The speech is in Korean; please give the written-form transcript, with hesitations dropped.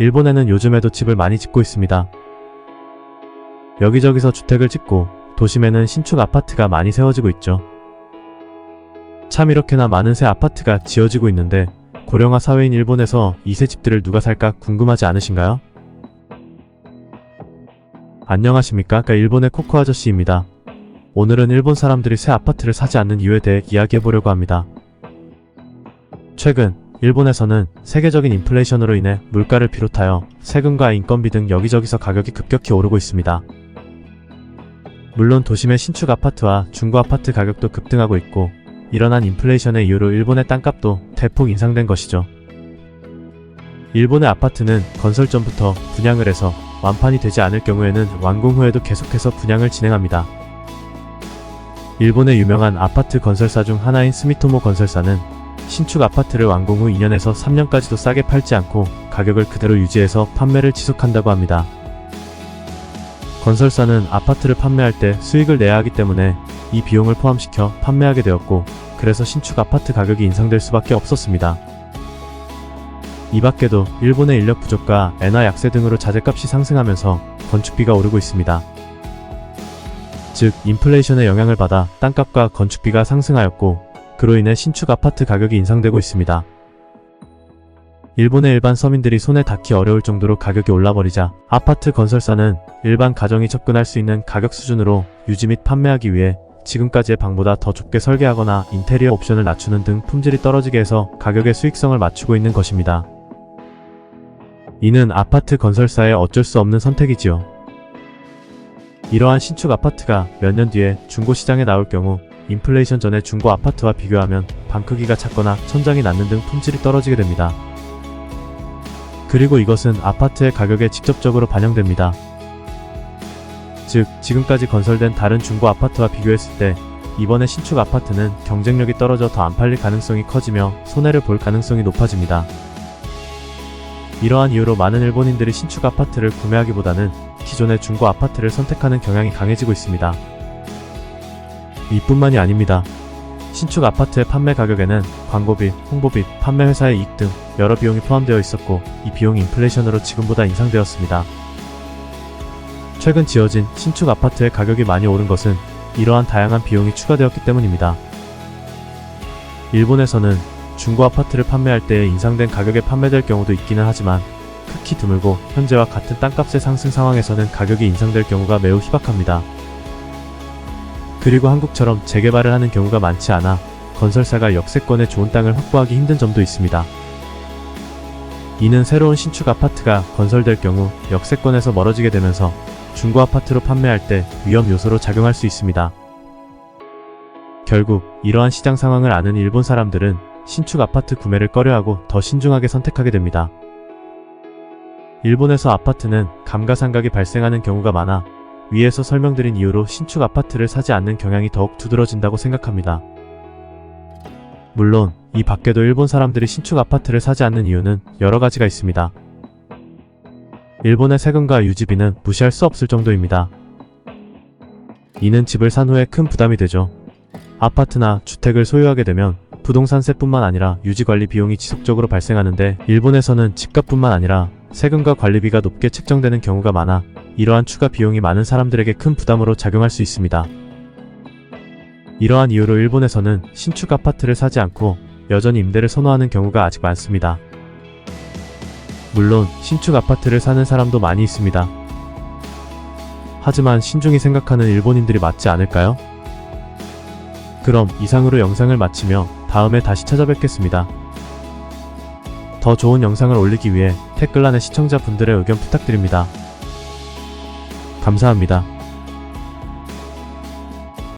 일본에는 요즘에도 집을 많이 짓고 있습니다. 여기저기서 주택을 짓고 도심에는 신축 아파트가 많이 세워지고 있죠. 참 이렇게나 많은 새 아파트가 지어지고 있는데 고령화 사회인 일본에서 이 새 집들을 누가 살까 궁금하지 않으신가요? 안녕하십니까? 일본의 코코 아저씨입니다. 오늘은 일본 사람들이 새 아파트를 사지 않는 이유에 대해 이야기해보려고 합니다. 최근 일본에서는 세계적인 인플레이션으로 인해 물가를 비롯하여 세금과 인건비 등 여기저기서 가격이 급격히 오르고 있습니다. 물론 도심의 신축 아파트와 중고 아파트 가격도 급등하고 있고 일어난 인플레이션의 이유로 일본의 땅값도 대폭 인상된 것이죠. 일본의 아파트는 건설 전부터 분양을 해서 완판이 되지 않을 경우에는 완공 후에도 계속해서 분양을 진행합니다. 일본의 유명한 아파트 건설사 중 하나인 스미토모 건설사는 신축 아파트를 완공 후 2년에서 3년까지도 싸게 팔지 않고 가격을 그대로 유지해서 판매를 지속한다고 합니다. 건설사는 아파트를 판매할 때 수익을 내야 하기 때문에 이 비용을 포함시켜 판매하게 되었고 그래서 신축 아파트 가격이 인상될 수밖에 없었습니다. 이 밖에도 일본의 인력 부족과 엔화 약세 등으로 자재값이 상승하면서 건축비가 오르고 있습니다. 즉 인플레이션의 영향을 받아 땅값과 건축비가 상승하였고 그로 인해 신축 아파트 가격이 인상되고 있습니다. 일본의 일반 서민들이 손에 닿기 어려울 정도로 가격이 올라버리자 아파트 건설사는 일반 가정이 접근할 수 있는 가격 수준으로 유지 및 판매하기 위해 지금까지의 방보다 더 좁게 설계하거나 인테리어 옵션을 낮추는 등 품질이 떨어지게 해서 가격의 수익성을 맞추고 있는 것입니다. 이는 아파트 건설사의 어쩔 수 없는 선택이지요. 이러한 신축 아파트가 몇 년 뒤에 중고시장에 나올 경우 인플레이션 전의 중고 아파트와 비교하면 방 크기가 작거나 천장이 낮는 등 품질이 떨어지게 됩니다. 그리고 이것은 아파트의 가격에 직접적으로 반영됩니다. 즉, 지금까지 건설된 다른 중고 아파트와 비교했을 때 이번에 신축 아파트는 경쟁력이 떨어져 더 안 팔릴 가능성이 커지며 손해를 볼 가능성이 높아집니다. 이러한 이유로 많은 일본인들이 신축 아파트를 구매하기보다는 기존의 중고 아파트를 선택하는 경향이 강해지고 있습니다. 이뿐만이 아닙니다. 신축 아파트의 판매 가격에는 광고비, 홍보비, 판매 회사의 이익 등 여러 비용이 포함되어 있었고 이 비용이 인플레이션으로 지금보다 인상되었습니다. 최근 지어진 신축 아파트의 가격이 많이 오른 것은 이러한 다양한 비용이 추가되었기 때문입니다. 일본에서는 중고 아파트를 판매할 때 인상된 가격에 판매될 경우도 있기는 하지만 극히 드물고 현재와 같은 땅값의 상승 상황에서는 가격이 인상될 경우가 매우 희박합니다. 그리고 한국처럼 재개발을 하는 경우가 많지 않아 건설사가 역세권에 좋은 땅을 확보하기 힘든 점도 있습니다. 이는 새로운 신축 아파트가 건설될 경우 역세권에서 멀어지게 되면서 중고 아파트로 판매할 때 위험 요소로 작용할 수 있습니다. 결국 이러한 시장 상황을 아는 일본 사람들은 신축 아파트 구매를 꺼려하고 더 신중하게 선택하게 됩니다. 일본에서 아파트는 감가상각이 발생하는 경우가 많아 위에서 설명드린 이유로 신축 아파트를 사지 않는 경향이 더욱 두드러진다고 생각합니다. 물론 이 밖에도 일본 사람들이 신축 아파트를 사지 않는 이유는 여러 가지가 있습니다. 일본의 세금과 유지비는 무시할 수 없을 정도입니다. 이는 집을 산 후에 큰 부담이 되죠. 아파트나 주택을 소유하게 되면 부동산세뿐만 아니라 유지관리 비용이 지속적으로 발생하는데 일본에서는 집값뿐만 아니라 세금과 관리비가 높게 책정되는 경우가 많아 이러한 추가 비용이 많은 사람들에게 큰 부담으로 작용할 수 있습니다. 이러한 이유로 일본에서는 신축 아파트를 사지 않고 여전히 임대를 선호하는 경우가 아직 많습니다. 물론 신축 아파트를 사는 사람도 많이 있습니다. 하지만 신중히 생각하는 일본인들이 맞지 않을까요? 그럼 이상으로 영상을 마치며 다음에 다시 찾아뵙겠습니다. 더 좋은 영상을 올리기 위해 댓글란에 시청자분들의 의견 부탁드립니다. 감사합니다.